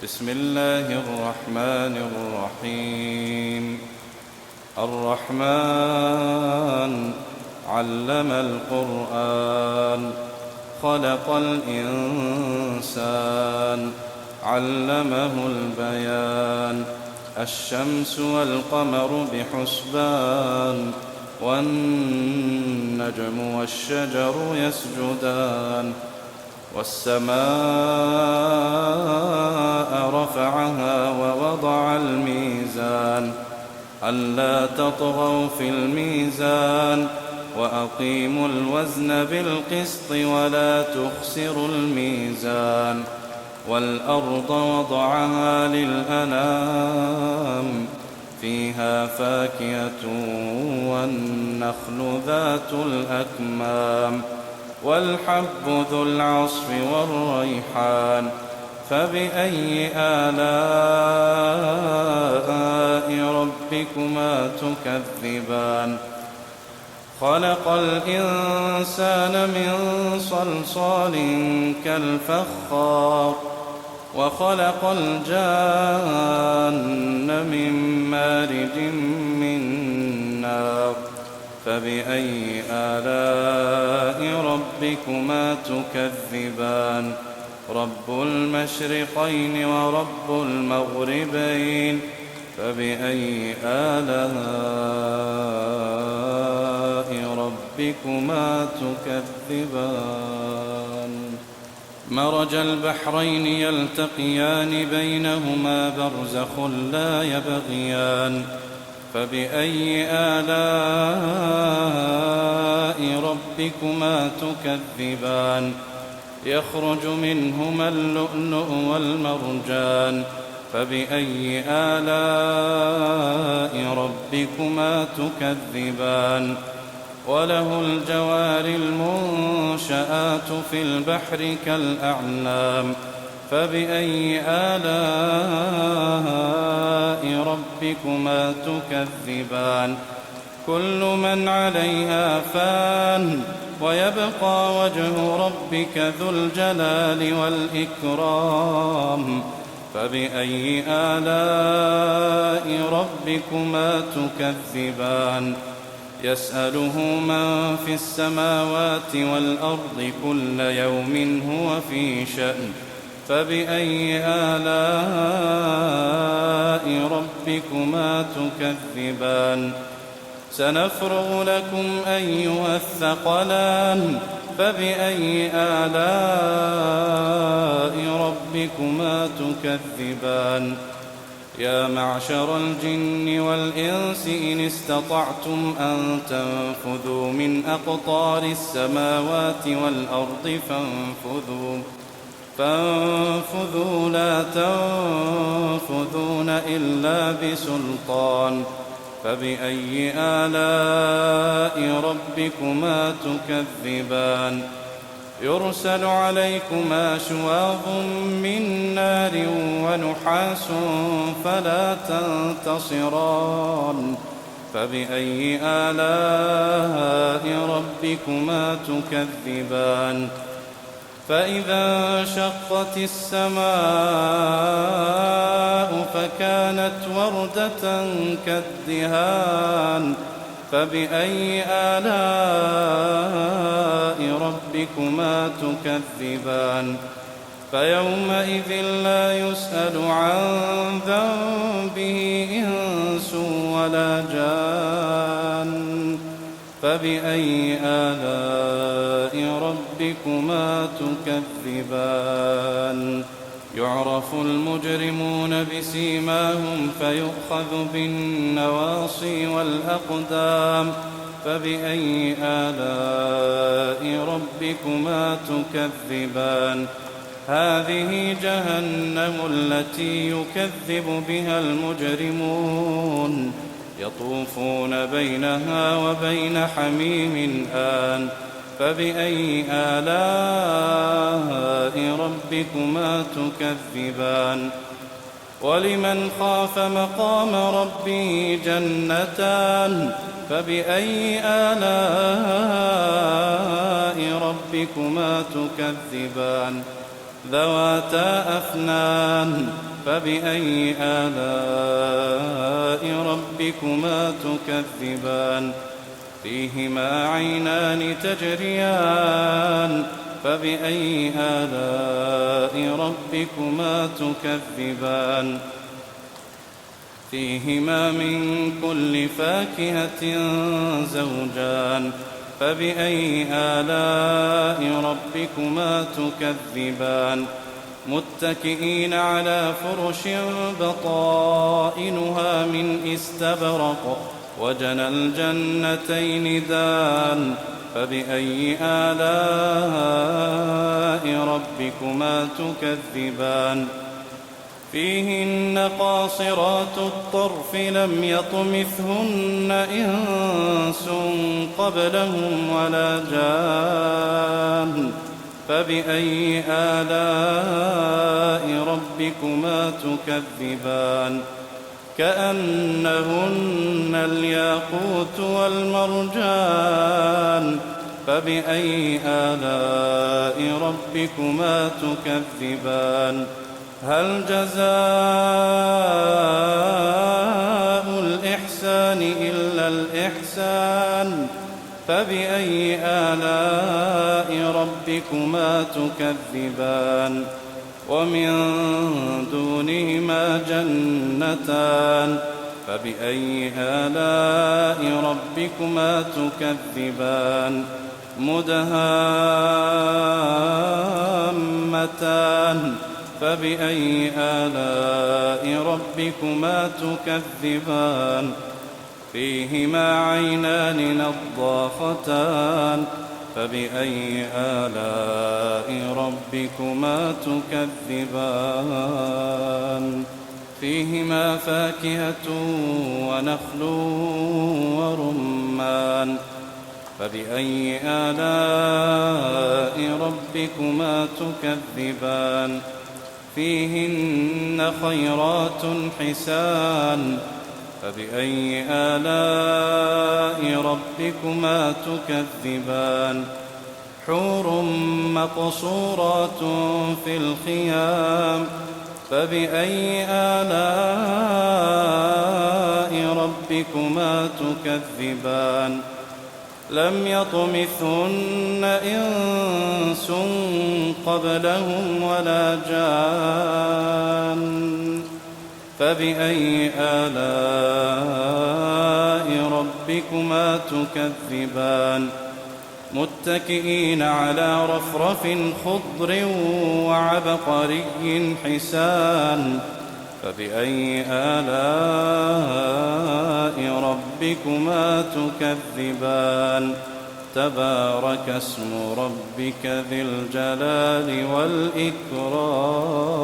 بسم الله الرحمن الرحيم. الرحمن علم القرآن، خلق الإنسان، علمه البيان. الشمس والقمر بحسبان، والنجم والشجر يسجدان. والسماء رفعها ووضع الميزان، ألا تطغوا في الميزان، وأقيموا الوزن بالقسط ولا تخسروا الميزان. والأرض وضعها للأنام، فيها فاكهة والنخل ذات الأكمام، والحب ذو العصف والريحان. فبأي آلاء ربكما تكذبان؟ خلق الإنسان من صلصال كالفخار، وخلق الجان من مارج من نار. فبأي آلاء ربكما تكذبان؟ رب المشرقين ورب المغربين. فبأي آلاء ربكما تكذبان؟ مرج البحرين يلتقيان، بينهما برزخ لا يبغيان. فبأي آلاء ربكما تكذبان؟ يخرج منهما اللؤلؤ والمرجان. فبأي آلاء ربكما تكذبان؟ وله الجوار المنشآت في البحر كالأعلام. فبأي آلاء ربكما تكذبان؟ كل من عليها فان، ويبقى وجه ربك ذو الجلال والإكرام. فبأي آلاء ربكما تكذبان؟ يسأله من في السماوات والأرض، كل يوم هو في شأن. فبأي آلاء ربكما تكذبان؟ سنفرغ لكم أيها الثقلان. فبأي آلاء ربكما تكذبان؟ يا معشر الجن والإنس إن استطعتم أن تنفذوا من أقطار السماوات والأرض فانفذوا لا تنفذون إلا بسلطان. فبأي آلاء ربكما تكذبان؟ يرسل عليكما شواظ من نار ونحاس فلا تنتصران. فبأي آلاء ربكما تكذبان؟ فإذا انشقت السماء فكانت وردة كالدهان. فبأي آلاء ربكما تكذبان؟ فيومئذ لا يسأل عن ذنبه إنس ولا جان. فبأي آلاء ربكما تكذبان؟ يعرف المجرمون بسيماهم، فيؤخذ بالنواصي والأقدام. فبأي آلاء ربكما تكذبان؟ هذه جهنم التي يكذب بها المجرمون، يطوفون بينها وبين حميم آن. فبأي آلاء ربكما تكذبان؟ ولمن خاف مقام ربه جنتان. فبأي آلاء ربكما تكذبان؟ ذواتا أفنان فبأي آلاء ربكما تكذبان فيهما عينان تجريان فبأي آلاء ربكما تكذبان فيهما من كل فاكهة زوجان فبأي آلاء ربكما تكذبان متكئين على فرش بطائنها من استبرق وجنى الجنتين دان فبأي آلاء ربكما تكذبان فيهن قاصرات الطرف لم يطمثهن إنس قبلهم ولا جان فبأي آلاء ربكما تكذبان كأنهن الياقوت والمرجان فبأي آلاء ربكما تكذبان هل جزاء الإحسان إلا الإحسان فبأي آلاء ربكما تكذبان ومن دونهما جنتان فبأي آلاء ربكما تكذبان مدهامتان فبأي آلاء ربكما تكذبان فيهما عينان نضاختان فبأي آلاء ربكما تكذبان فيهما فاكهة ونخل ورمان فبأي آلاء ربكما تكذبان فيهن خيرات حسان فبأي آلاء ربكما تكذبان حور مقصورات في الخيام فبأي آلاء ربكما تكذبان لم يطمثهن إنس قبلهم ولا جان فبأي آلاء ربكما تكذبان متكئين على رفرف خضر وعبقري حسان فبأي آلاء ربكما تكذبان تبارك اسم ربك ذي الجلال والإكرام